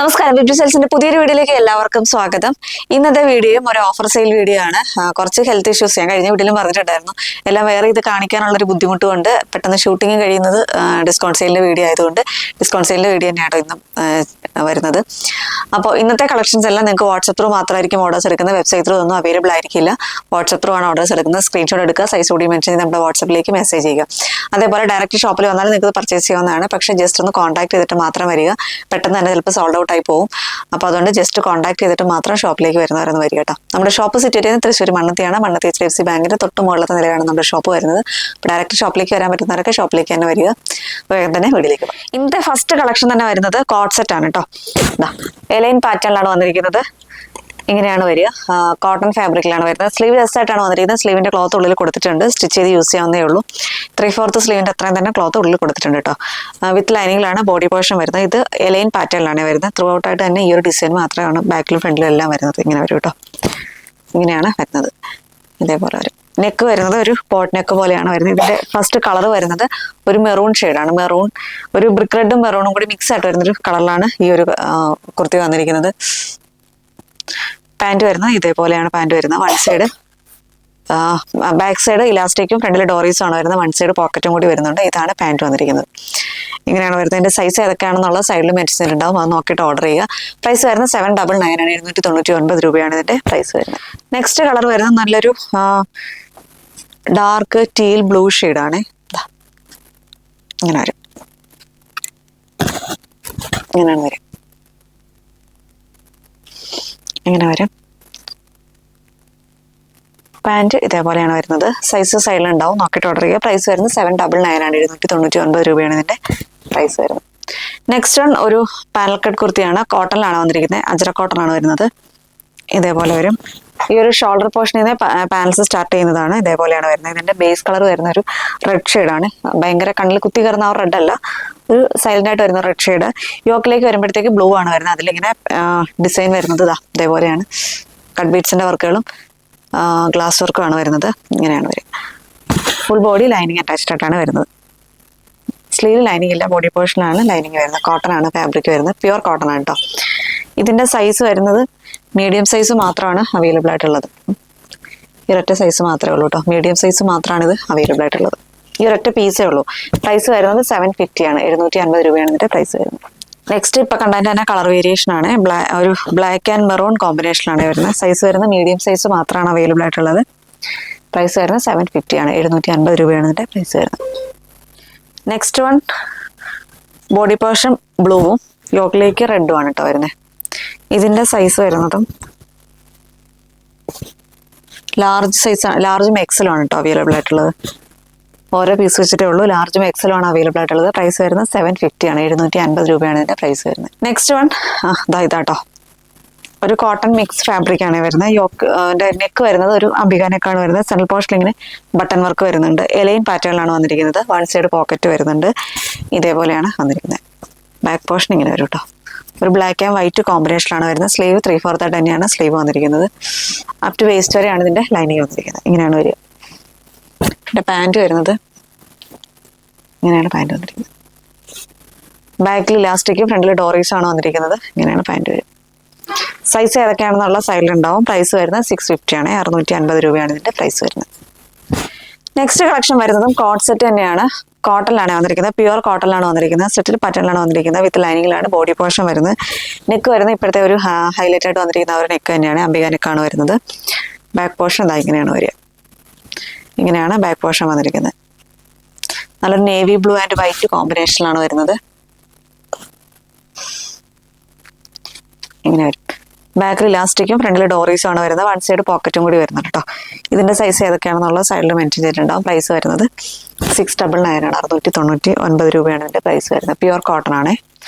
നമസ്കാരം, ബ്യൂട്ടി സെൽസിന്റെ പുതിയൊരു വീഡിയോയിലേക്ക് എല്ലാവർക്കും സ്വാഗതം. ഇന്നത്തെ വീഡിയോയും ഒരു ഓഫർ സെയിൽ വീഡിയോ ആണ്. കുറച്ച് ഹെൽത്ത് ഇഷ്യൂസ് ഞാൻ കഴിഞ്ഞ വീഡിയോയിലും പറഞ്ഞിട്ടുണ്ടായിരുന്നു. എല്ലാം വേറെ ഇത് കാണിക്കാനുള്ളൊരു ബുദ്ധിമുട്ട് കൊണ്ട് പെട്ടെന്ന് ഷൂട്ടിങ് കഴിയുന്നത് ഡിസ്കൗണ്ട് സെയിലിന്റെ വീഡിയോ ആയതുകൊണ്ട് ഡിസ്കൗണ്ട് സെയിലിന്റെ വീഡിയോ തന്നെയാണ് ഇന്നും വരുന്നത്. അപ്പോൾ ഇന്നത്തെ കളക്ഷൻസ് എല്ലാം നിങ്ങൾക്ക് വാട്സപ്പ് ത്രൂ മാത്രമായിരിക്കും ഓർഡേഴ്സ് എടുക്കുന്നത്. വെബ്സൈറ്റ് ത്രൂ ഒന്നും അവൈലബിൾ ആയിരിക്കില്ല. വാട്സപ്പ് ത്രൂ ആണ് ഓർഡേഴ്സ് എടുക്കുന്നത്. സ്ക്രീൻഷോട്ട് എടുക്കുക, സൈസ് കൂടി മെൻഷൻ ചെയ്ത് നമ്മുടെ വാട്സപ്പിലേക്ക് മെസ്സേജ് ചെയ്യുക. അതേപോലെ ഡയറക്റ്റ് ഷോപ്പിൽ വന്നാലും നിങ്ങൾക്ക് പർച്ചേസ് ചെയ്യാവുന്നതാണ്. പക്ഷേ ജസ്റ്റ് ഒന്ന് കോൺടാക്ട് ചെയ്തിട്ട് മാത്രം വരിക. പെട്ടെന്ന് തന്നെ ചിലപ്പോൾ സോൾഡ് ഔട്ട് ആയി പോകും. അപ്പോൾ അതുകൊണ്ട് ജസ്റ്റ് കോൺടാക്ട് ചെയ്തിട്ട് മാത്രം ഷോപ്പിലേക്ക് വരുന്നവരെന്ന് വരിക കേട്ടോ. നമ്മുടെ ഷോപ്പ് സിറ്റുവേറ്റ് ചെയ്യുന്നത് തൃശ്ശൂർ മണ്ണത്തിയാണ്. മണ്ണത്തി HDFC ബാങ്കിന്റെ തൊട്ട് മുകളിലത്തെ നിലയാണ് നമ്മുടെ ഷോപ്പ് വരുന്നത്. അപ്പോൾ ഡയറക്റ്റ് ഷോപ്പിലേക്ക് വരാൻ പറ്റുന്നവരൊക്കെ ഷോപ്പിലേക്ക് തന്നെ വരിക. വേഗം തന്നെ വീട്ടിലേക്ക് പോകും. ഇന്നത്തെ ഫസ്റ്റ് കളക്ഷൻ തന്നെ വരുന്നത് കോട്ട് സെറ്റ് ആണ് കേട്ടോ. എലൈൻ പാറ്റേണിലാണ് വന്നിരിക്കുന്നത്. ഇങ്ങനെയാണ് വരിക. കോട്ടൺ ഫാബ്രിക്കിലാണ് വരുന്നത്. സ്ലീവ് ലെസ് ആയിട്ടാണ് വന്നിരിക്കുന്നത്. സ്ലീവിന്റെ ക്ലോത്ത് ഉള്ളിൽ കൊടുത്തിട്ടുണ്ട്. സ്റ്റിച്ച് ചെയ്ത് യൂസ് ചെയ്യാവുന്നേ ഉള്ളൂ. 3/4 സ്ലീവിന്റെ അത്രയും തന്നെ ക്ലോത്ത് ഉള്ളിൽ കൊടുത്തിട്ടുണ്ട് കേട്ടോ. വിത്ത് ലൈനിങ്ങിലാണ് ബോഡി പോർഷൻ വരുന്നത്. ഇത് എലൈൻ പാറ്റേണിലാണ് വരുന്നത്. ത്രൂ ഔട്ട് ആയിട്ട് തന്നെ ഈ ഒരു ഡിസൈൻ മാത്രമാണ് ബാക്കിലും ഫ്രണ്ടിലും എല്ലാം വരുന്നത്. ഇങ്ങനെ വരും കേട്ടോ. ഇങ്ങനെയാണ് വരുന്നത്. ഇതേപോലെ വരും. നെക്ക് വരുന്നത് ഒരു പോട്ട് നെക്ക് പോലെയാണ് വരുന്നത്. ഇതിന്റെ ഫസ്റ്റ് കളർ വരുന്നത് ഒരു മെറൂൺ ഷെയ്ഡാണ്. മെറൂൺ ഒരു ബ്രിക്ക് റെഡും മെറൂണും കൂടി മിക്സ് ആയിട്ട് വരുന്നൊരു കളറിലാണ് ഈ ഒരു കുർത്തി വന്നിരിക്കുന്നത്. പാൻറ് വരുന്നത് ഇതേപോലെയാണ് പാൻറ് വരുന്നത്. വൺ സൈഡ് ബാക്ക് സൈഡ് ഇലാസ്റ്റിക്കും ഫ്രണ്ടിൽ ഡോറീസും ആണ് വരുന്നത്. വൺ സൈഡ് പോക്കറ്റും കൂടി വരുന്നുണ്ട്. ഇതാണ് പാൻറ് വന്നിരിക്കുന്നത്. ഇങ്ങനെയാണ് വരുന്നത്. ഇതിന്റെ സൈസ് ഏതൊക്കെയാണെന്നുള്ള സൈഡിൽ മെൻഷൻ ഉണ്ടാവും. അത് നോക്കിയിട്ട് ഓർഡർ ചെയ്യുക. പ്രൈസ് വരുന്നത് 799 ആണ്. 799 രൂപയാണ് ഇതിന്റെ പ്രൈസ് വരുന്നത്. നെക്സ്റ്റ് കളർ വരുന്നത് നല്ലൊരു ഡാർക്ക് ടീൽ ബ്ലൂ ഷെയ്ഡാണ്. ഇങ്ങനെ വരും. ഇങ്ങനെയാണ് വരും. ഇങ്ങനെ വരും. പാൻറ് ഇതേപോലെയാണ് വരുന്നത്. സൈസ് സൈഡിലുണ്ടാവും. നോക്കിയിട്ട് ഓർഡർ ചെയ്യുക. പ്രൈസ് വരുന്നത് 799 ആണ്. 799 രൂപയാണ് ഇതിന്റെ പ്രൈസ് വരുന്നത്. നെക്സ്റ്റ് വൺ ഒരു പാനൽ കട്ട് കുർത്തിയാണ്. കോട്ടണിലാണ് വന്നിരിക്കുന്നത്. അജ്രക് കോട്ടൺ ആണ് വരുന്നത്. ഇതേപോലെ വരും. ഈ ഒരു ഷോൾഡർ പോർഷനിൽ നിന്ന് പാനൽസ് സ്റ്റാർട്ട് ചെയ്യുന്നതാണ്. ഇതേപോലെയാണ് വരുന്നത്. ഇതിന്റെ ബേസ് കളർ വരുന്ന ഒരു റെഡ് ഷെയ്ഡാണ്. ഭയങ്കര കണ്ണിൽ കുത്തി കയറുന്ന ആ റെഡ് അല്ല, ഒരു സൈലന്റ് ആയിട്ട് വരുന്ന റെഡ് ഷെയ്ഡ്. യോക്കിലേക്ക് വരുമ്പോഴത്തേക്ക് ബ്ലൂ ആണ് വരുന്നത്. അതിലിങ്ങനെ ഡിസൈൻ വരുന്നത് ഇതേപോലെയാണ്. കട്ട് ബീഡ്സിന്റെ വർക്കുകളും ഗ്ലാസ് വർക്കും ആണ് വരുന്നത്. ഇങ്ങനെയാണ് വരിക. ഫുൾ ബോഡി ലൈനിങ് അറ്റാച്ച്ഡ് ആയിട്ടാണ് വരുന്നത്. സ്ലീവ് ലൈനിങ് ഇല്ല, ബോഡി പോർഷനാണ് ലൈനിങ് വരുന്നത്. കോട്ടൺ ആണ് ഫാബ്രിക് വരുന്നത്. പ്യുവർ കോട്ടൺ ആണ് കേട്ടോ. ഇതിന്റെ സൈസ് വരുന്നത് മീഡിയം സൈസ് മാത്രമാണ് അവൈലബിൾ ആയിട്ടുള്ളത്. ഈ ഒരൊറ്റ സൈസ് മാത്രമേ ഉള്ളൂ കേട്ടോ. മീഡിയം സൈസ് മാത്രമാണ് ഇത് അവൈലബിൾ ആയിട്ടുള്ളത്. ഈ ഒരൊറ്റ പീസേ ഉള്ളൂ. പ്രൈസ് വരുന്നത് 750 ആണ്. 750 രൂപയാണ് ഇതിന്റെ പ്രൈസ് വരുന്നത്. നെക്സ്റ്റ് ഇപ്പൊ കണ്ടതിന്റെ തന്നെ കളർ വേരിയേഷൻ ആണ്. ഒരു ബ്ലാക്ക് ആൻഡ് മെറൂൺ കോമ്പിനേഷനാണ് വരുന്നത്. സൈസ് വരുന്നത് മീഡിയം സൈസ് മാത്രമാണ് അവൈലബിൾ ആയിട്ടുള്ളത്. പ്രൈസ് വരുന്നത് 750 ആണ്. 750 രൂപയാണ് ഇതിന്റെ പ്രൈസ് വരുന്നത്. നെക്സ്റ്റ് വൺ ബോഡി പോർഷൻ ബ്ലൂവും യോക്കിലേക്ക് റെഡും ആണ് കേട്ടോ വരുന്നത്. ഇതിന്റെ സൈസ് വരുന്നതും ലാർജ് സൈസ്, ലാർജും എക്സലും ആണ് കേട്ടോ അവൈലബിൾ ആയിട്ടുള്ളത്. ഓരോ പീസ് വെച്ചിട്ടേ ഉള്ളൂ. ലാർജും എക്സലും ആണ് അവൈലബിൾ ആയിട്ടുള്ളത്. പ്രൈസ് വരുന്നത് 750 ആണ്. 750 രൂപയാണ് ഇതിന്റെ പ്രൈസ് വരുന്നത്. നെക്സ്റ്റ് വൺ ഇതാട്ടോ. ഒരു കോട്ടൺ മിക്സ് ഫാബ്രിക് ആണ് വരുന്നത്. നെക്ക് വരുന്നത് ഒരു അംബിക നെക്കാണ് വരുന്നത്. സെൻട്രൽ പോർഷനിൽ ഇങ്ങനെ ബട്ടൺ വർക്ക് വരുന്നുണ്ട്. എലൈൻ പാറ്റേണിലാണ് വന്നിരിക്കുന്നത്. വൺ സൈഡ് പോക്കറ്റ് വരുന്നുണ്ട്. ഇതേപോലെയാണ് വന്നിരിക്കുന്നത്. ബാക്ക് പോർഷൻ ഇങ്ങനെ വരും കേട്ടോ. ഒരു ബ്ലാക്ക് ആൻഡ് വൈറ്റ് കോമ്പിനേഷനാണ് വരുന്നത്. സ്ലീവ് 3/4 ആയിട്ട് തന്നെയാണ് സ്ലീവ് വന്നിരിക്കുന്നത്. അപ് ടു വേസ്റ്റ് വരെയാണ് ഇതിന്റെ ലൈനിങ് വന്നിരിക്കുന്നത്. ഇങ്ങനെയാണ് വരിക. ഇതിന്റെ പാൻറ് വരുന്നത് ഇങ്ങനെയാണ് പാൻറ് വന്നിരിക്കുന്നത്. ബാക്കിൽ ഇലാസ്റ്റിക്കും ഫ്രണ്ടിൽ ഡോറീസും ആണ് വന്നിരിക്കുന്നത്. ഇങ്ങനെയാണ് പാൻറ് വരിക. സൈസ് ഏതൊക്കെയാണെന്നുള്ള സൈഡിലുണ്ടാവും. പ്രൈസ് വരുന്നത് 650 ആണ്. 650 രൂപയാണ് ഇതിന്റെ പ്രൈസ് വരുന്നത്. നെക്സ്റ്റ് കളക്ഷൻ വരുന്നതും കോട്ട് സെറ്റ് തന്നെയാണ്. കോട്ടണിലാണ് വന്നിരിക്കുന്നത്. പ്യുവർ കോട്ടണിലാണ് വന്നിരിക്കുന്നത്. സെറ്റിൽ പാറ്റേണിലാണ് വന്നിരിക്കുന്നത്. വിത്ത് ലൈനിങ്ങിലാണ് ബോഡി പോർഷൻ വരുന്നത്. നെക്ക് വരുന്നത് ഇപ്പോഴത്തെ ഒരു ഹൈലൈറ്റ് ആയിട്ട് വന്നിരിക്കുന്ന ഒരു നെക്ക് തന്നെയാണ്. അംബിക നെക്കാണ് വരുന്നത്. ബാക്ക് പോർഷൻ ഇങ്ങനെയാണ് വരിക. ഇങ്ങനെയാണ് ബാക്ക് പോർഷൻ വന്നിരിക്കുന്നത്. നല്ലൊരു നേവി ബ്ലൂ ആൻഡ് വൈറ്റ് കോമ്പിനേഷനിലാണ് വരുന്നത്. ഇങ്ങനെ വരും. ബാക്കിൽ ഇലാസ്റ്റിക്കും ഫ്രണ്ടിൽ ഡോറീസും ആണ് വരുന്നത്. വൺ സൈഡ് പോക്കറ്റും കൂടി വരുന്നുണ്ട് കേട്ടോ. ഇതിന്റെ സൈസ് ഏതൊക്കെയാണെന്നുള്ള സൈഡിൽ മെൻഷൻ ചെയ്തിട്ടുണ്ടാവും. പ്രൈസ് വരുന്നത് 699 ആണ്. 699 രൂപയാണ് ഇതിന്റെ പ്രൈസ് വരുന്നത്. പ്യുവർ കോട്ടൺ ആണ്.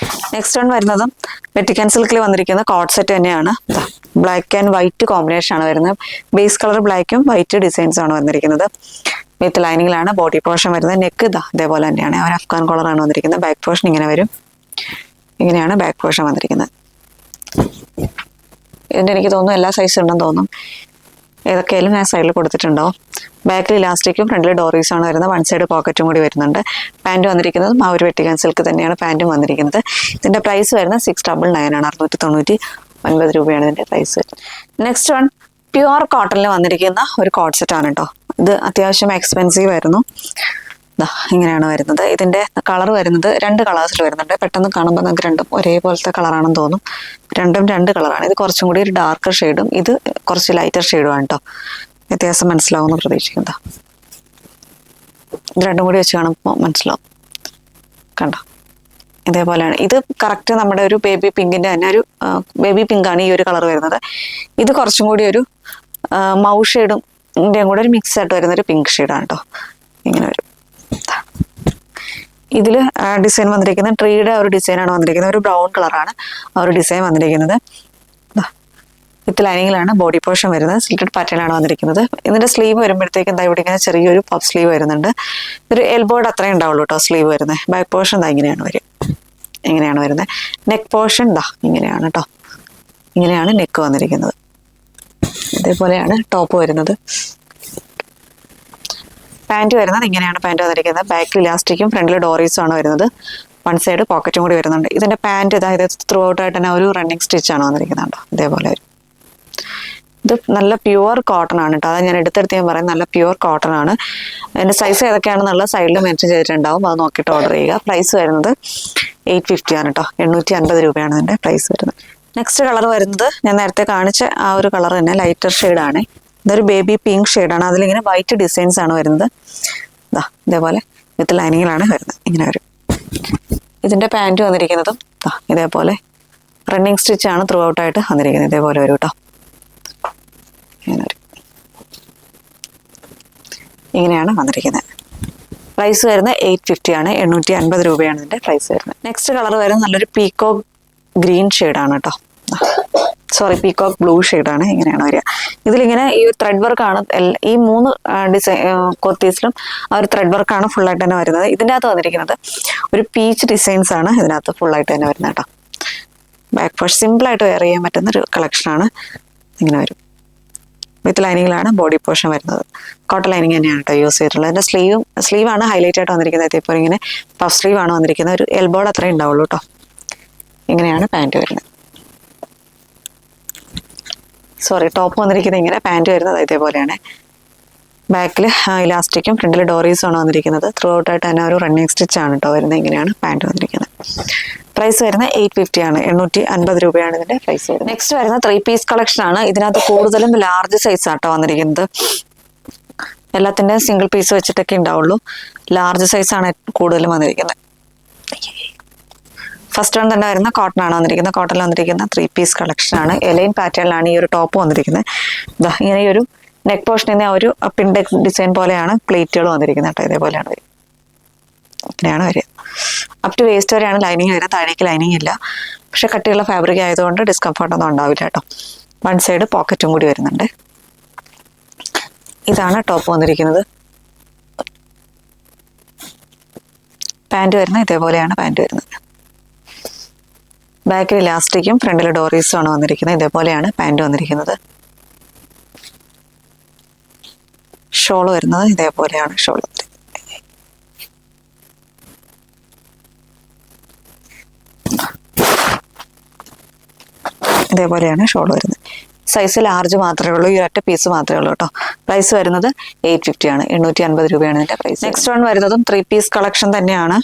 നെക്സ്റ്റ് വൺ വരുന്നതും വെറ്റിക്കൻ സിൽക്കിൽ വന്നിരിക്കുന്ന കോട്ട് സെറ്റ് തന്നെയാണ്. ബ്ലാക്ക് ആൻഡ് വൈറ്റ് കോമ്പിനേഷൻ ആണ് വരുന്നത്. ബേസ് കളർ ബ്ലാക്കും വൈറ്റ് ഡിസൈൻസ് ആണ് വന്നിരിക്കുന്നത്. വിത്ത് ലൈനിങ്ങിലാണ് ബോഡി പോർഷൻ വരുന്നത്. നെക്ക് ഇതേപോലെ തന്നെയാണ്. ഒരു അഫ്ഗാൻ കോളറാണ് വന്നിരിക്കുന്നത്. ബാക്ക് പോർഷൻ ഇങ്ങനെ വരും. ഇങ്ങനെയാണ് ബാക്ക് പോർഷൻ വന്നിരിക്കുന്നത്. ഇതിന്റെ എനിക്ക് തോന്നുന്നു എല്ലാ സൈസും ഉണ്ടെന്ന് തോന്നും. ഏതൊക്കെയായാലും ഞാൻ സൈഡിൽ കൊടുത്തിട്ടുണ്ടാവും. ബാക്കിൽ ഇലാസ്റ്റിക്കും ഫ്രണ്ടിൽ ഡോറീസാണ് വരുന്നത്. വൺ സൈഡ് പോക്കറ്റും കൂടി വരുന്നുണ്ട്. പാൻറ് വന്നിരിക്കുന്നതും ആ ഒരു വെട്ടിക്കാൻ സിൽക്ക് തന്നെയാണ് പാൻറ്റും വന്നിരിക്കുന്നത്. ഇതിൻ്റെ പ്രൈസ് വരുന്നത് 699 ആണ്. 699 രൂപയാണ് ഇതിൻ്റെ പ്രൈസ്. നെക്സ്റ്റ് വൺ പ്യുവർ കോട്ടണിൽ വന്നിരിക്കുന്ന ഒരു കോട്ട് സെറ്റ് ആണ് കേട്ടോ. ഇത് അത്യാവശ്യം എക്സ്പെൻസീവ് ആയിരുന്നു. ഇങ്ങനെയാണ് വരുന്നത്. ഇതിൻ്റെ കളർ വരുന്നത് 2 കളേഴ്സിൽ വരുന്നുണ്ട്. പെട്ടെന്ന് കാണുമ്പോൾ നമുക്ക് രണ്ടും ഒരേപോലത്തെ കളറാണെന്ന് തോന്നും. രണ്ടും 2 കളറാണ്. ഇത് കുറച്ചും കൂടി ഒരു ഡാർക്കർ ഷെയ്ഡും ഇത് കുറച്ച് ലൈറ്റർ ഷെയ്ഡുമാണ് കേട്ടോ. വ്യത്യാസം മനസ്സിലാവുമെന്ന് പ്രതീക്ഷിക്കുന്നത്. ഇത് രണ്ടും കൂടി വെച്ച് കാണുമ്പോൾ മനസ്സിലാവും. കണ്ടോ, ഇതേപോലെയാണ്. ഇത് കറക്റ്റ് നമ്മുടെ ഒരു ബേബി പിങ്കിൻ്റെ തന്നെ ഒരു ബേബി പിങ്കാണ് ഈ ഒരു കളർ വരുന്നത്. ഇത് കുറച്ചും കൂടി ഒരു മൗ ഷെയ്ഡും ഇതിൻ്റെയും കൂടെ ഒരു മിക്സ് ആയിട്ട് വരുന്ന ഒരു പിങ്ക് ഷെയ്ഡാണ് കേട്ടോ. ഇങ്ങനെ വരും. ഇതിൽ ഡിസൈൻ വന്നിരിക്കുന്നത് ട്രീയുടെ ഒരു ഡിസൈനാണ് വന്നിരിക്കുന്നത്. ഒരു ബ്രൗൺ കളറാണ് ആ ഒരു ഡിസൈൻ വന്നിരിക്കുന്നത്. വിത്ത് ലൈനിങ്ങിലാണ് ബോഡി പോർഷൻ വരുന്നത്. സ്ലിറ്റഡ് പാറ്റേണാണ് വന്നിരിക്കുന്നത്. ഇതിൻ്റെ സ്ലീവ് വരുമ്പോഴത്തേക്കും എന്താ ഇവിടെ ഇങ്ങനെ ചെറിയൊരു പഫ് സ്ലീവ് വരുന്നുണ്ട്. ഒരു എൽബോയുടെ അത്രയും ഉണ്ടാവുള്ളൂ കേട്ടോ സ്ലീവ് വരുന്നത്. ബാക്ക് പോർഷൻ എന്താ ഇങ്ങനെയാണ് വരുന്നത്. നെക്ക് പോർഷൻ ഇങ്ങനെയാണ് കേട്ടോ. ഇങ്ങനെയാണ് നെക്ക് വന്നിരിക്കുന്നത്. ഇതേപോലെയാണ് ടോപ്പ് വരുന്നത്. പാൻറ് വരുന്നത് ഇങ്ങനെയാണ് പാൻറ് വന്നിരിക്കുന്നത്. ബാക്കിൽ ഇലാസ്റ്റിക്കും ഫ്രണ്ടിൽ ഡോറീസും ആണ് വരുന്നത്. വൺ സൈഡ് പോക്കറ്റും കൂടി വരുന്നുണ്ട്. ഇതിൻ്റെ പാൻറ് ഇത് ത്രൂ ഔട്ട് ആയിട്ട് തന്നെ ഒരു റണ്ണിങ് സ്റ്റിച്ചാണ് വന്നിരിക്കുന്നത് കേട്ടോ. ഇതേപോലെ വരും. ഇത് നല്ല പ്യുവർ കോട്ടൺ ആണ് കേട്ടോ. അതാണ് ഞാൻ എടുത്തെടുത്ത് ഞാൻ പറയാം, നല്ല പ്യുവർ കോട്ടൺ ആണ്. അതിൻ്റെ സൈസ് ഏതൊക്കെയാണെന്നുള്ള സൈഡിൽ മെൻഷൻ ചെയ്തിട്ടുണ്ടാവും. അത് നോക്കിയിട്ട് ഓർഡർ ചെയ്യുക. പ്രൈസ് വരുന്നത് 850 ആണ് കേട്ടോ. 850 രൂപയാണ് ഇതിൻ്റെ പ്രൈസ് വരുന്നത്. നെക്സ്റ്റ് കളർ വരുന്നത് ഞാൻ നേരത്തെ കാണിച്ച ആ ഒരു കളർ തന്നെ ലൈറ്റർ ഷെയ്ഡാണ്. ഇതൊരു ബേബി പിങ്ക് ഷെയ്ഡാണ്. അതിലിങ്ങനെ വൈറ്റ് ഡിസൈൻസ് ആണ് വരുന്നത്. ഇതേപോലെ വിത്ത് ലൈനിങ്ങിലാണ് വരുന്നത്. ഇങ്ങനെ വരും. ഇതിൻ്റെ പാൻറ് വന്നിരിക്കുന്നതും ഇതേപോലെ റണ്ണിങ് സ്റ്റിച്ചാണ് ത്രൂ ഔട്ടായിട്ട് വന്നിരിക്കുന്നത്. ഇതേപോലെ വരും കേട്ടോ. ഇങ്ങനെയാണ് വന്നിരിക്കുന്നത്. പ്രൈസ് വരുന്നത് 850 ആണ്. 850 രൂപയാണ് ഇതിൻ്റെ പ്രൈസ് വരുന്നത്. നെക്സ്റ്റ് കളർ വരുന്നത് നല്ലൊരു പീകോക്ക് ഗ്രീൻ ഷെയ്ഡാണ് കേട്ടോ. പീകോക്ക് ബ്ലൂ ഷെയ്ഡാണ്. ഇങ്ങനെയാണ് വരിക. ഇതിലിങ്ങനെ ഈ ത്രെഡ് വർക്കാണ് ഈ 3 ഡിസൈൻ കുർത്തീസിലും ആ ഒരു ത്രെഡ് വർക്കാണ് ഫുള്ളായിട്ട് തന്നെ വരുന്നത്. ഇതിൻ്റെ അകത്ത് വന്നിരിക്കുന്നത് ഒരു പീച്ച് ഡിസൈൻസ് ആണ് ഇതിനകത്ത് ഫുള്ളായിട്ട് തന്നെ വരുന്നത് കേട്ടോ. ബാക്ക് പോർഷൻ സിമ്പിളായിട്ട് വെയർ ചെയ്യാൻ പറ്റുന്ന ഒരു കളക്ഷനാണ്. ഇങ്ങനെ വരും. വിത്ത് ലൈനിങ്ങിലാണ് ബോഡി പോർഷൻ വരുന്നത്. കോട്ടൺ ലൈനിങ് തന്നെയാണ് കേട്ടോ യൂസ് ചെയ്തിട്ടുള്ളത്. അതിൻ്റെ സ്ലീവാണ് ഹൈലൈറ്റ് ആയിട്ട് വന്നിരിക്കുന്നത്. അതേപോലെ ഇങ്ങനെ പഫ് സ്ലീവാണ് വന്നിരിക്കുന്നത്. ഒരു എൽബോഡ് അത്രയും ഉണ്ടാവുള്ളൂ കേട്ടോ. ഇങ്ങനെയാണ് പാൻറ് വരുന്നത്. ടോപ്പ് വന്നിരിക്കുന്നത് ഇങ്ങനെ, പാൻറ് വരുന്നത് ഇതേപോലെയാണ്. ബാക്കിൽ ഇലാസ്റ്റിക്കും ഫ്രണ്ടിൽ ഡോറീസും ആണ് വന്നിരിക്കുന്നത്. ത്രൂ ഔട്ട് ആയിട്ട് തന്നെ ഒരു റണ്ണിങ് സ്റ്റിച്ച് ആണ് കേട്ടോ വരുന്നത്. ഇങ്ങനെയാണ് പാൻറ് വന്നിരിക്കുന്നത്. പ്രൈസ് വരുന്നത് 850 ആണ്. 850 രൂപയാണ് ഇതിൻ്റെ പ്രൈസ് വരുന്നത്. നെക്സ്റ്റ് വരുന്ന 3 പീസ് കളക്ഷൻ ആണ്. ഇതിനകത്ത് കൂടുതലും ലാർജ് സൈസ് ആട്ടോ വന്നിരിക്കുന്നത്. എല്ലാത്തിൻ്റെയും സിംഗിൾ പീസ് വെച്ചിട്ടൊക്കെ ഉണ്ടാവുള്ളൂ. ലാർജ് സൈസാണ് കൂടുതലും വന്നിരിക്കുന്നത്. ഫസ്റ്റ് വൺ തന്നെ വരുന്ന കോട്ടൺ ആണ് വന്നിരിക്കുന്നത്. കോട്ടണിൽ വന്നിരിക്കുന്ന 3 പീസ് കളക്ഷൻ ആണ്. എലൈൻ പാറ്റേണിലാണ് ഈ ഒരു ടോപ്പ് വന്നിരിക്കുന്നത്. ഇങ്ങനെ ഈ ഒരു നെക്ക് പോർഷനിൽ ഒരു പിൻഡ് ഡിസൈൻ പോലെയാണ് പ്ലേറ്റുകൾ വന്നിരിക്കുന്നത് കേട്ടോ. ഇതേപോലെയാണ് വരിക. ഇങ്ങനെയാണ് വരിക. അപ് ടു വേസ്റ്റ് വരെയാണ് ലൈനിങ് വരുന്നത്. താഴേക്ക് ലൈനിങ് ഇല്ല. പക്ഷെ കട്ടിയുള്ള ഫാബ്രിക് ആയതുകൊണ്ട് ഡിസ്കംഫർട്ടൊന്നും ഉണ്ടാവില്ല കേട്ടോ. വൺ സൈഡ് പോക്കറ്റും കൂടി വരുന്നുണ്ട്. ഇതാണ് ടോപ്പ് വന്നിരിക്കുന്നത്. പാൻറ് വരുന്നത് ഇതേപോലെയാണ് പാൻറ് വരുന്നത്. ബാക്കിൽ ഇലാസ്റ്റിക്കും ഫ്രണ്ടിൽ ഡോറീസും ആണ് വന്നിരിക്കുന്നത്. ഇതേപോലെയാണ് പാൻറ് വന്നിരിക്കുന്നത്. ഷോൾ വരുന്നത് ഇതേപോലെയാണ് ഷോൾ. ഇതേപോലെയാണ് ഷോൾ വരുന്നത്. സൈസ് ലാർജ് മാത്രമേ ഉള്ളൂ. ഈ ഒറ്റ പീസ് മാത്രമേ ഉള്ളൂ കേട്ടോ. പ്രൈസ് വരുന്നത് 850 ആണ്. 850 രൂപയാണ് ഇതിൻ്റെ പ്രൈസ്. നെക്സ്റ്റ് വൺ വരുന്നതും 3 പീസ് കളക്ഷൻ തന്നെയാണ്.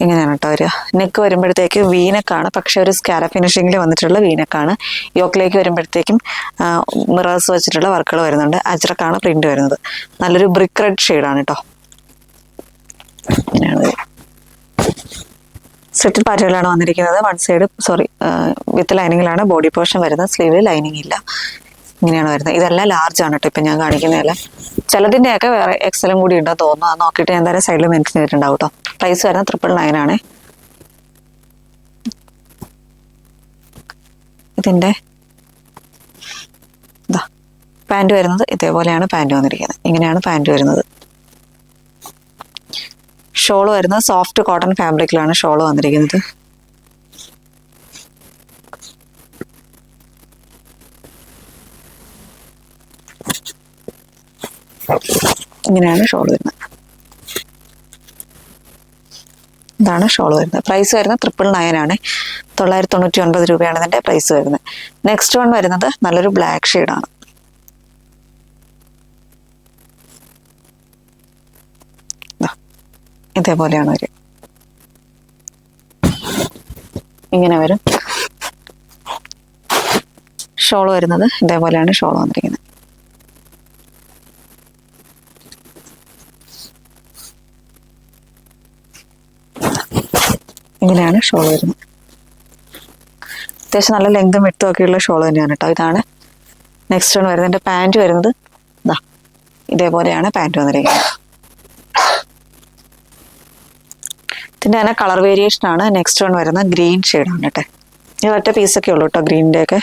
ഇങ്ങനെയാണ് കേട്ടോ വരിക. നെക്ക് വരുമ്പോഴത്തേക്ക് വീനെക്കാണ്, പക്ഷെ ഒരു സ്കാല ഫിനിഷിങ്ങിൽ വന്നിട്ടുള്ള വീനെക്കാണ്. യോക്കിലേക്ക് വരുമ്പോഴത്തേക്കും മിറേഴ്സ് വെച്ചിട്ടുള്ള വർക്കുകൾ വരുന്നുണ്ട്. അജ്രക്കാണ് പ്രിന്റ് വരുന്നത്. നല്ലൊരു ബ്രിക്ക് റെഡ് ഷെയ്ഡാണ് കേട്ടോ. ഇങ്ങനെയാണ് വരിക. സെറ്റിൽ പാറ്റേണിലാണ് വന്നിരിക്കുന്നത്. വൺ സൈഡ് വിത്ത് ലൈനിങ്ങിലാണ് ബോഡി പോർഷൻ വരുന്നത്. സ്ലീവിൽ ലൈനിങ് ഇല്ല. ഇങ്ങനെയാണ് വരുന്നത്. ഇതെല്ലാം ലാർജ് ആണ് കേട്ടോ. ഇപ്പം ഞാൻ കാണിക്കുന്നതെല്ലാം. ചിലതിൻ്റെയൊക്കെ വേറെ എക്സലും കൂടി ഉണ്ടെന്ന് തോന്നുന്നു. അത് നോക്കിയിട്ട് ഞാൻ എന്തായാലും സൈഡിൽ മെൻഷൻ ചെയ്തിട്ടുണ്ടാവും കേട്ടോ. പ്രൈസ് വരുന്നത് 999 ആണ്. ഇതിൻ്റെ പാൻറ് വരുന്നത് ഇതേപോലെയാണ് പാൻറ് വന്നിരിക്കുന്നത്. ഇങ്ങനെയാണ് പാൻറ് വരുന്നത്. ഷോൾ വരുന്നത് സോഫ്റ്റ് കോട്ടൺ ഫാബ്രിക്കിലാണ് ഷോൾ വന്നിരിക്കുന്നത്. ഇങ്ങനെയാണ് ഷോൾ വരുന്നത്. ഇതാണ് ഷോൾ വരുന്നത്. പ്രൈസ് വരുന്നത് 999 ആണ്. 999 രൂപയാണ് ഇതിന്റെ പ്രൈസ് വരുന്നത്. നെക്സ്റ്റ് വൺ വരുന്നത് നല്ലൊരു ബ്ലാക്ക് ഷെയ്ഡാണ്. ഇതേപോലെയാണ് വരിക. ഇങ്ങനെ വരും. ഷോൾ വരുന്നത് ഇതേപോലെയാണ് ഷോൾ വന്നിരിക്കുന്നത്. ഇങ്ങനെയാണ് ഷോൾ വരുന്നത്. അത്യാവശ്യം നല്ല ലെങ്തും വിട്ടും ഒക്കെയുള്ള ഷോൾ തന്നെയാണ് കേട്ടോ. ഇതാണ് നെക്സ്റ്റ് വൺ വരുന്നത്. എൻ്റെ പാൻറ് വരുന്നത് ഇതാ ഇതേപോലെയാണ് പാൻറ് വന്നിരിക്കുന്നത്. ഇതിൻ്റെ തന്നെ കളർ വേരിയേഷൻ ആണ്. നെക്സ്റ്റ് വൺ വരുന്നത് ഗ്രീൻ ഷെയ്ഡാണ് കേട്ടോ. ഇത് ഒറ്റ പീസൊക്കെ ഉള്ളൂ കേട്ടോ ഗ്രീനിൻ്റെ ഒക്കെ.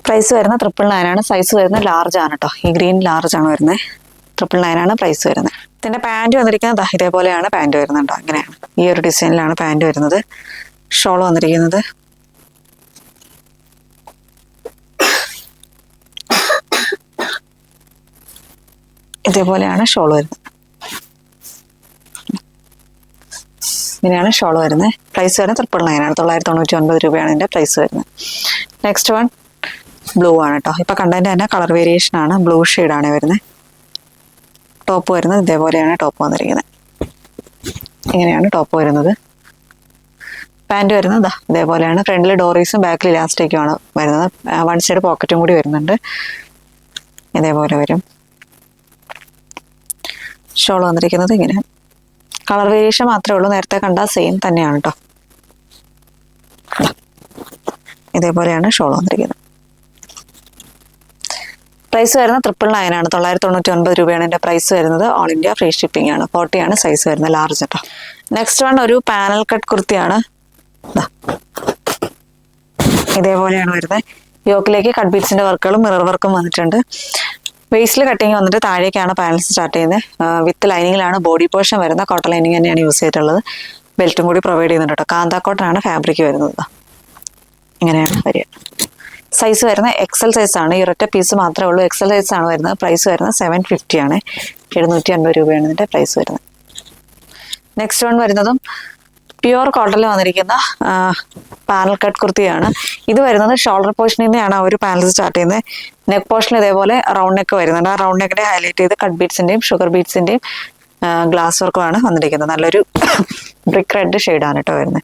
പ്രൈസ് വരുന്നത് 999 ആണ്. സൈസ് വരുന്നത് ലാർജ് ആണ് കേട്ടോ. ഈ ഗ്രീൻ ലാർജ് ആണ് വരുന്നത്. 999 ആണ് പ്രൈസ് വരുന്നത്. ഇതിന്റെ പാൻറ് വന്നിരിക്കുന്നത് ഇതേപോലെയാണ് പാൻറ് വരുന്നുണ്ടോ. അങ്ങനെയാണ് ഈ ഒരു ഡിസൈനിലാണ് പാൻറ് വരുന്നത്. ഷോൾ വന്നിരിക്കുന്നത് ഇതേപോലെയാണ് ഷോൾ വരുന്നത്. ഇങ്ങനെയാണ് ഷോൾ വരുന്നത്. പ്രൈസ് വരുന്നത് 999 ആണ്. 999 രൂപയാണ് ഇതിന്റെ പ്രൈസ് വരുന്നത്. നെക്സ്റ്റ് വൺ ബ്ലൂ ആണ് കേട്ടോ. ഇപ്പൊ കണ്ടതിന്റെ തന്നെ കളർ വേരിയേഷൻ ആണ്. ബ്ലൂ ഷെയ്ഡാണ് വരുന്നത്. ടോപ്പ് വരുന്നത് ഇതേപോലെയാണ് ടോപ്പ് വന്നിരിക്കുന്നത്. ഇങ്ങനെയാണ് ടോപ്പ് വരുന്നത്. പാൻറ് വരുന്നത് ഇതേപോലെയാണ്. ഫ്രണ്ടിൽ ഡോറീസും ബാക്കിൽ ഇലാസ്റ്റിക്കുമാണ് വരുന്നത്. വൺ സൈഡ് പോക്കറ്റും കൂടി വരുന്നുണ്ട്. ഇതേപോലെ വരും. ഷോൾ വന്നിരിക്കുന്നത് ഇങ്ങനെ. കളർ വേരിയേഷൻ മാത്രമേ ഉള്ളൂ. നേരത്തെ കണ്ട സെയിം തന്നെയാണ് കേട്ടോ. ഇതേപോലെയാണ് ഷോൾ വന്നിരിക്കുന്നത്. പ്രൈസ് വരുന്നത് 999 ആണ്. 999 രൂപയാണ് എൻ്റെ പ്രൈസ് വരുന്നത്. ഓൾ ഇന്ത്യ ഫ്രീ ഷിപ്പിംഗ് ആണ്. 40 ആണ് സൈസ് വരുന്നത്, ലാർജ് കേട്ടോ. നെക്സ്റ്റ് വൺ ഒരു പാനൽ കട്ട് കുർത്തിയാണ്. ഇതേപോലെയാണ് വരുന്നത്. യോക്കിലേക്ക് കട്ട് ബീഡ്സിന്റെ വർക്കുകളും മിറർ വർക്കും വന്നിട്ടുണ്ട്. വേസ്റ്റിൽ കട്ടിങ് വന്നിട്ട് താഴേക്കാണ് പാനൽസ് സ്റ്റാർട്ട് ചെയ്യുന്നത്. വിത്ത് ലൈനിങ്ങിലാണ് ബോഡി പോർഷൻ വരുന്നത്. കോട്ടൺ ലൈനിങ് തന്നെയാണ് യൂസ് ചെയ്തിട്ടുള്ളത്. ബെൽറ്റും കൂടി പ്രൊവൈഡ് ചെയ്യുന്നുണ്ട് കേട്ടോ. കാന്ത കോട്ടൺ ആണ് ഫാബ്രിക് വരുന്നത്. ഇങ്ങനെയാണ് വരിക. സൈസ് വരുന്നത് എക്സൽ സൈസ് ആണ്. ഈ ഒരൊറ്റ പീസ് മാത്രമേ ഉള്ളൂ. എക്സൽ സൈസ് ആണ് വരുന്നത്. പ്രൈസ് വരുന്നത് 750 ആണ്. 750 രൂപയാണ് ഇതിന്റെ പ്രൈസ് വരുന്നത്. നെക്സ്റ്റ് വൺ വരുന്നതും പ്യുവർ കോട്ടണിൽ വന്നിരിക്കുന്ന പാനൽ കട്ട് കുർത്തിയാണ്. ഇത് വരുന്നത് ഷോൾഡർ പോർഷനിൽ നിന്നാണ് ആ ഒരു പാനൽ സ്റ്റാർട്ട് ചെയ്യുന്നത്. നെക്ക് പോർഷനിൽ ഇതേപോലെ റൗണ്ട് നെക്ക് വരുന്നുണ്ട്. ആ റൗണ്ട് നെക്കിനെ ഹൈലൈറ്റ് ചെയ്ത് കട്ട് ബീഡ്സിന്റെയും ഷുഗർ ബീഡ്സിന്റെയും ഗ്ലാസ് വർക്കുമാണ് വന്നിരിക്കുന്നത്. നല്ലൊരു ബ്രിക്ക് റെഡ് ഷെയ്ഡാണ് കേട്ടോ വരുന്നത്.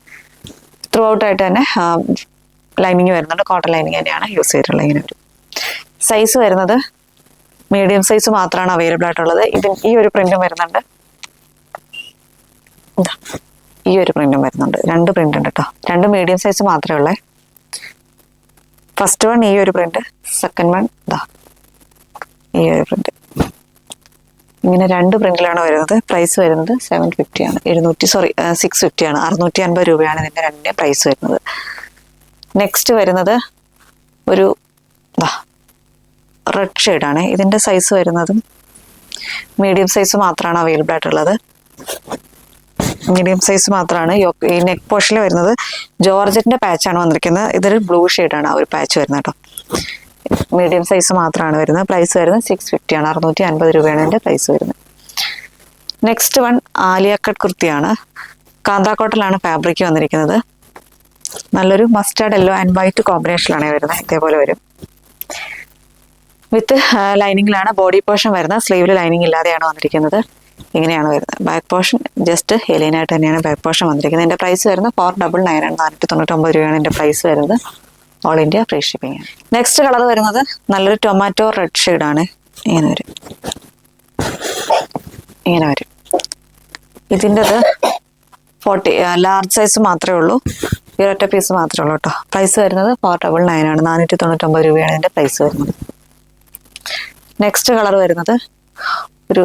ത്രൂ ഔട്ട് ആയിട്ട് തന്നെ ലൈനിങ് വരുന്നുണ്ട്. കോട്ടൺ ലൈനിങ് തന്നെയാണ് യൂസ് ചെയ്തിട്ടുള്ളത്. ഇങ്ങനെ ഒരു സൈസ് വരുന്നത് മീഡിയം സൈസ് മാത്രമാണ് അവൈലബിൾ ആയിട്ടുള്ളത്. ഈ ഒരു പ്രിന്റും വരുന്നുണ്ട്. ഈ ഒരു പ്രിന്റും വരുന്നുണ്ട്. 2 പ്രിന്റ് ഉണ്ട് കേട്ടോ. 2 മീഡിയം സൈസ് മാത്രമേ ഉള്ളേ. ഫസ്റ്റ് വൺ ഈ ഒരു പ്രിന്റ്, സെക്കൻഡ് വൺ ഈ ഒരു പ്രിന്റ്. ഇങ്ങനെ 2 പ്രിന്റിലാണ് വരുന്നത്. പ്രൈസ് വരുന്നത് 750 ആണ്. 650 ആണ്. 650 രൂപയാണ് ഇതിന്റെ രണ്ടിന്റെ പ്രൈസ് വരുന്നത്. നെക്സ്റ്റ് വരുന്നത് ഒരു റെഡ് ഷെയ്ഡാണ്. ഇതിന്റെ സൈസ് വരുന്നതും മീഡിയം സൈസ് മാത്രമാണ് അവൈലബിൾ ആയിട്ടുള്ളത്. മീഡിയം സൈസ് മാത്രമാണ്. ഈ നെക്ക് പോർഷനിൽ വരുന്നത് ജോർജറ്റിന്റെ പാച്ചാണ് വന്നിരിക്കുന്നത്. ഇതൊരു ബ്ലൂ ഷെയ്ഡാണ് ആ ഒരു പാച്ച് വരുന്നത് കേട്ടോ. മീഡിയം സൈസ് മാത്രമാണ് വരുന്നത്. പ്രൈസ് വരുന്നത് 650 ആണ്. 650 രൂപയാണ് ഇതിന്റെ പ്രൈസ് വരുന്നത്. നെക്സ്റ്റ് വൺ ആലിയ കട്ട് കുർത്തിയാണ്. കാന്ത കോട്ടണിലാണ് ഫാബ്രിക് വന്നിരിക്കുന്നത്. നല്ലൊരു മസ്റ്റാർഡ് യെല്ലോ ആൻഡ് വൈറ്റ് കോമ്പിനേഷനിലാണ് വരുന്നത്. ഇതേപോലെ വരും. വിത്ത് ലൈനിങ്ങിലാണ് ബോഡി പോർഷൻ വരുന്നത്. സ്ലീവിൽ ലൈനിങ് ഇല്ലാതെയാണ് വന്നിരിക്കുന്നത്. ഇങ്ങനെയാണ് വരുന്നത്. ബാക്ക് പോർഷൻ ജസ്റ്റ് ഹെലീനായിട്ട് തന്നെയാണ് ബാക്ക് പോർഷൻ വന്നിരിക്കുന്നത്. എൻ്റെ പ്രൈസ് വരുന്നത് 499 ആണ്. 499 രൂപയാണ് എൻ്റെ പ്രൈസ് വരുന്നത്. ഓൾ ഇന്ത്യ ഫ്രീ ഷിപ്പിംഗ് ആണ്. നെക്സ്റ്റ് കളർ വരുന്നത് നല്ലൊരു ടൊമാറ്റോ റെഡ് ഷെയ്ഡാണ്. ഇങ്ങനെ വരും. ഇങ്ങനെ വരും. ഇതിൻ്റെത് 40 ലാർജ് സൈസ് മാത്രമേ ഉള്ളൂ. ഈ ഒറ്റ പീസ് മാത്രമേ ഉള്ളൂ കേട്ടോ. പ്രൈസ് വരുന്നത് 499 ആണ്. 499 രൂപയാണ് ഇതിൻ്റെ പ്രൈസ് വരുന്നത്. നെക്സ്റ്റ് കളർ വരുന്നത് ഒരു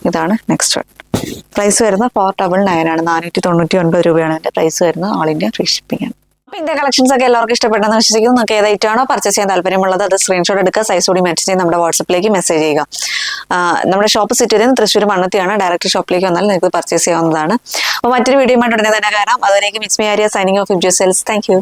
ഇതാണ് നെക്സ്റ്റ് വൺ. പ്രൈസ് വരുന്നത് 499 ആണ്. 499 രൂപയാണ് ഇതിൻ്റെ പ്രൈസ് വരുന്നത്. ഓൾ ഇന്ത്യ ഫ്രീ ഷിപ്പിംഗ് ആണ്. അപ്പൊ ഇതിന്റെ കളക്ഷൻസ് ഒക്കെ എല്ലാവർക്കും ഇഷ്ടപ്പെട്ടെന്ന് വിശ്വസിക്കുന്നു. നിങ്ങൾക്ക് ഏതായിട്ടാണോ പർച്ചേസ് ചെയ്യാൻ താല്പര്യമുള്ളത് അത് സ്ക്രീൻഷോട്ട് എടുക്കുക, സൈസ് കൂടി മാച്ച് ചെയ്ത് നമ്മുടെ വാട്സപ്പിലേക്ക് മെസ്സേജ് ചെയ്യുക. നമ്മുടെ ഷോപ്പ് സിറ്റ് ചെയ്യുന്നത് തൃശ്ശൂർ മണ്ണത്തിയാണ്. ഡയറക്റ്റ് ഷോപ്പിലേക്ക് വന്നാൽ നിങ്ങൾക്ക് പർച്ചേസ് ചെയ്യാവുന്നതാണ്. അപ്പോൾ മറ്റൊരു വീഡിയോ ആയിട്ട് ഉടനെ തന്നെ കാണാം. അതുവരേക്കും it's me Arya signing off. If you cells. Thank you.